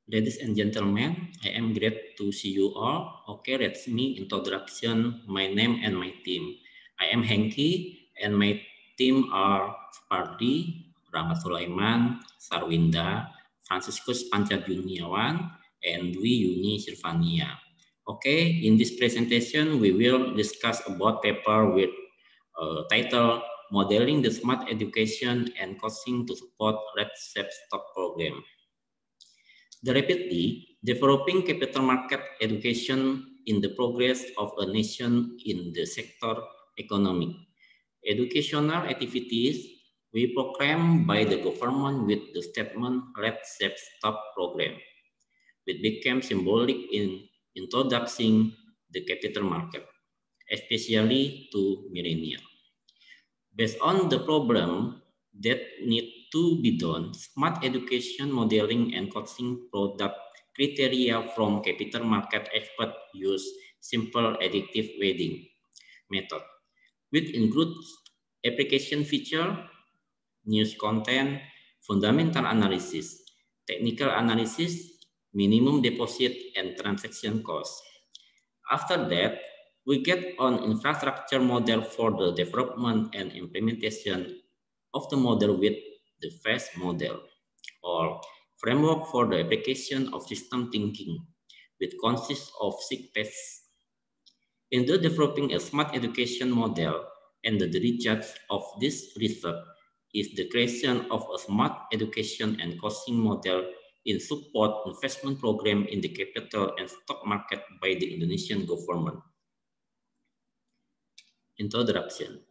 Ladies and gentlemen, I am glad to see you all. Okay, let me introduction my name and my team. I am Hengki and my team are Supardi, Rahmat Sulaiman, Sarwinda, Franciscus Pancajuniawan, and Dwi Yuni Sirvania. Okay, in this presentation we will discuss about paper with title Modeling the Smart Education and Coaching to Support Let's Stop Program. The rapidly developing capital market education in the progress of a nation in the sector economy. Educational activities we proclaimed by the government with the statement Let's Stop Program, which became symbolic in introducing the capital market, especially to millennials. Based on the problem that need to be done, smart education modeling and coaching product criteria from capital market expert use simple additive weighting method, which includes application feature, news content, fundamental analysis, technical analysis, minimum deposit, and transaction cost. After that, we get an infrastructure model for the development and implementation of the model with the phase model, or framework for the application of system thinking, which consists of 6 phases. In the developing a smart education model, and the result of this research is the creation of a smart education and coaching model in support investment program in the capital and stock market by the Indonesian government. Introduction.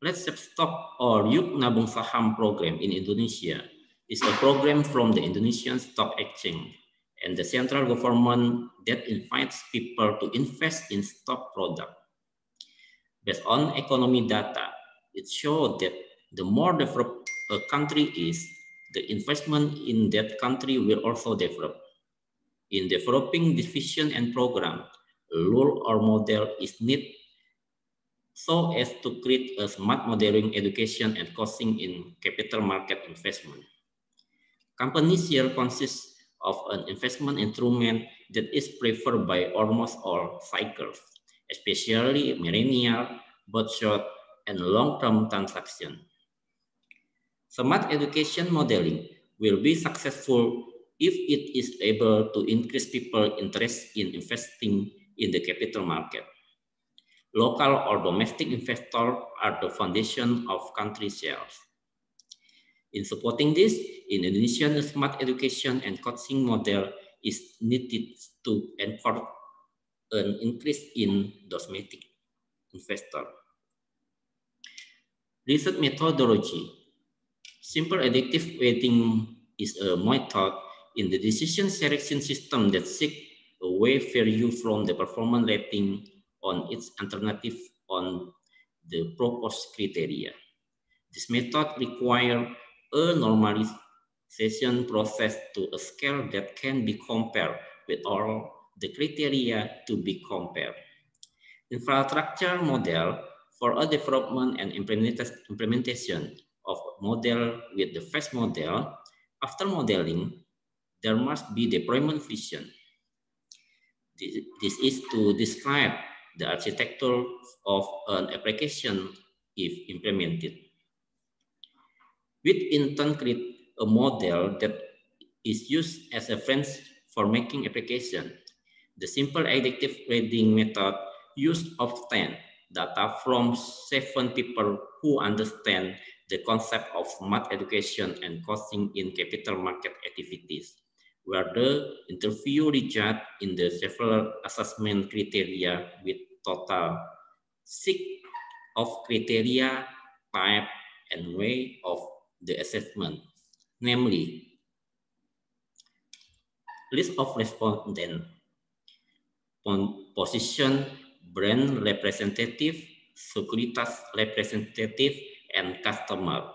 Let's Stop or Yuk Nabung Saham program in Indonesia is a program from the Indonesian Stock Exchange and the central government that invites people to invest in stock product. Based on economy data, it shows that the more developed a country is, the investment in that country will also develop. In developing this vision and program, a rule or model is needed so as to create a smart modeling education and coaching in capital market investment. Companies here consist of an investment instrument that is preferred by almost all cycles, especially millennial, both short and long-term transactions. Smart education modeling will be successful if it is able to increase people's interest in investing in the capital market. Local or domestic investors are the foundation of country sales. In supporting this, in Indonesian smart education and coaching model is needed to encourage an increase in domestic investor. Research methodology. Simple additive weighting is a method in the decision selection system that seeks a way value from the performance rating on its alternative on the proposed criteria. This method requires a normalization process to a scale that can be compared with all the criteria to be compared. Infrastructure model for a development and implementation of model with the phase model. After modeling, there must be deployment vision. This is to describe the architecture of an application if implemented. Which in turn create a model that is used as a reference for making application. The simple additive weighting method used often data from 7 people who understand the concept of smart education and coaching in capital market activities, where the interview result in the several assessment criteria with total 6 of criteria, type, and way of the assessment, namely list of respondents, position, brand representative, securitas representative, and customer,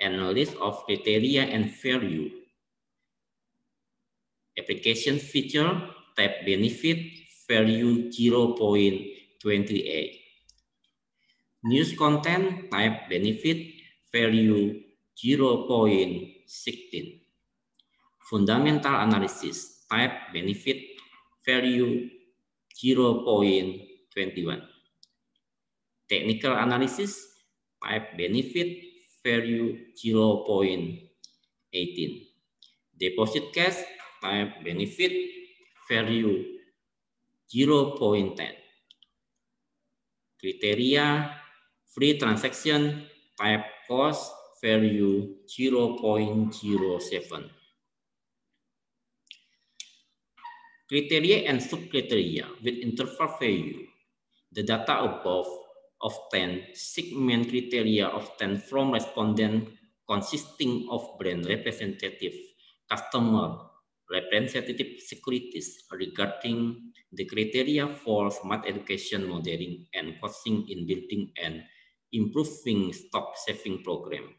and a list of criteria and value. Application feature, type benefit, value 0.28. News content, type benefit, value 0.16. Fundamental analysis, type benefit value 0.21. Technical analysis, type benefit value 0.18. Deposit cash, type benefit value 0.10. Criteria, free transaction, type cost value 0.07. Criteria and subcriteria with interval value. The data above often segment criteria often from respondent consisting of brand representative, customer representative securities regarding the criteria for smart education modeling and coaching in building and improving stock saving program.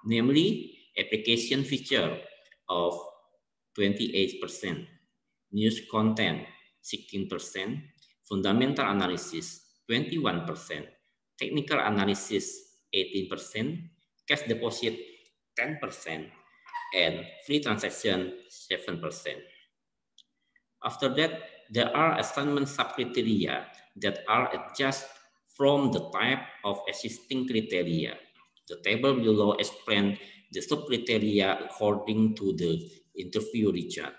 Namely, application feature of 28%, news content 16%, fundamental analysis 21%, technical analysis 18%, cash deposit 10%, and free transaction 7%. After that, there are assignment subcriteria that are adjusted from the type of existing criteria. The table below explains the subcriteria according to the interview result.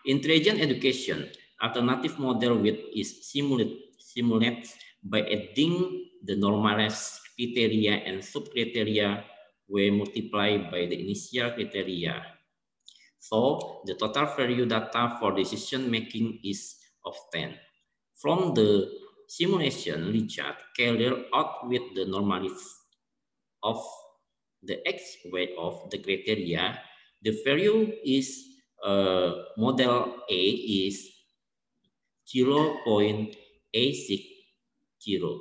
Intelligent education, alternative model width is simulated by adding the normalized criteria and subcriteria were multiplied by the initial criteria. So the total value data for decision making is of 10. From the simulation result carried out with the normalized of the X weight of the criteria, the value is model A is 0.860.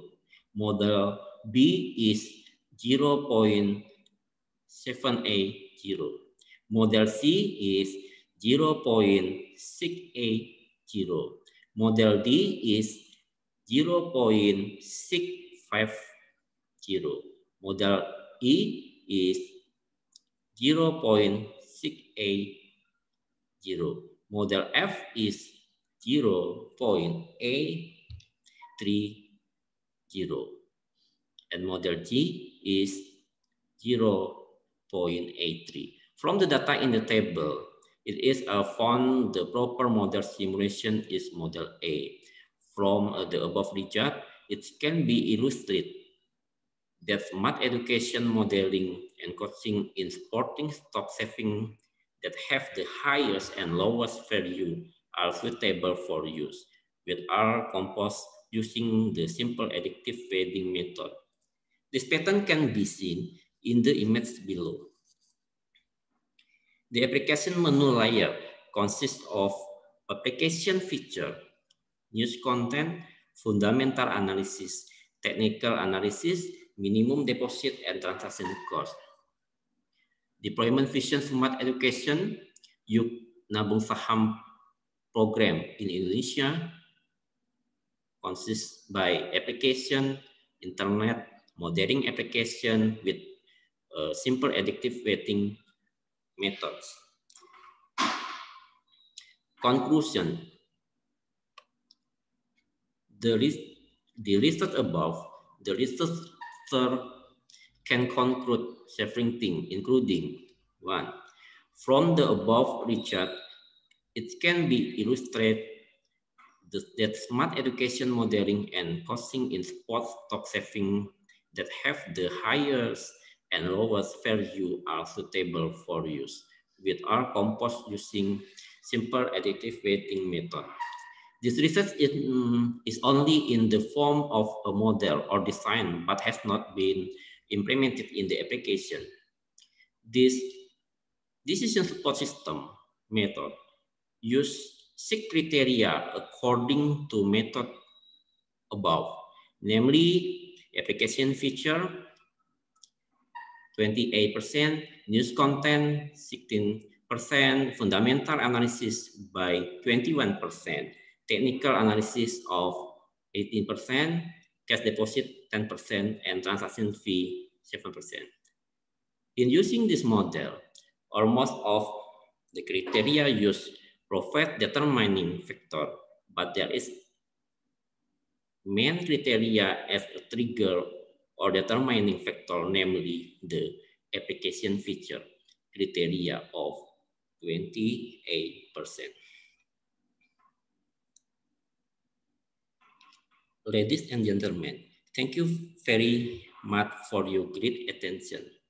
Model B is 0.780. Model C is 0.680. Model D is 0.650. Model E is 0.680. Model F is 0.830. And model G is 0.83. From the data in the table, it is found the proper model simulation is model A. From the above result, it can be illustrated that smart education modeling and coaching in supporting stock saving that have the highest and lowest value are suitable for use, which are composed using the simple additive weighting method. This pattern can be seen in the image below. The application menu layer consists of application feature, news content, fundamental analysis, technical analysis, minimum deposit, and transaction cost. Deployment Vision Smart Education, Yuk Nabung Saham program in Indonesia consists by application, internet, modeling application with simple additive weighting methods. Conclusion. The research above, the researcher can conclude several things, including 1. From the above result, it can be illustrated that smart education modeling and coaching in sports stock saving that have the highest and lowest value are suitable for use, which are composed using simple additive weighting method. This research is only in the form of a model or design, but has not been implemented in the application. This decision support system method use 6 criteria according to method above, namely application feature 28%, news content 16%, fundamental analysis by 21%, technical analysis of 18%, cash deposit 10%, and transaction fee 7%. In using this model, almost of the criteria used provide determining factor, but there is main criteria as a trigger or determining factor, namely the application feature criteria of 28%. Ladies and gentlemen, thank you very much for your great attention.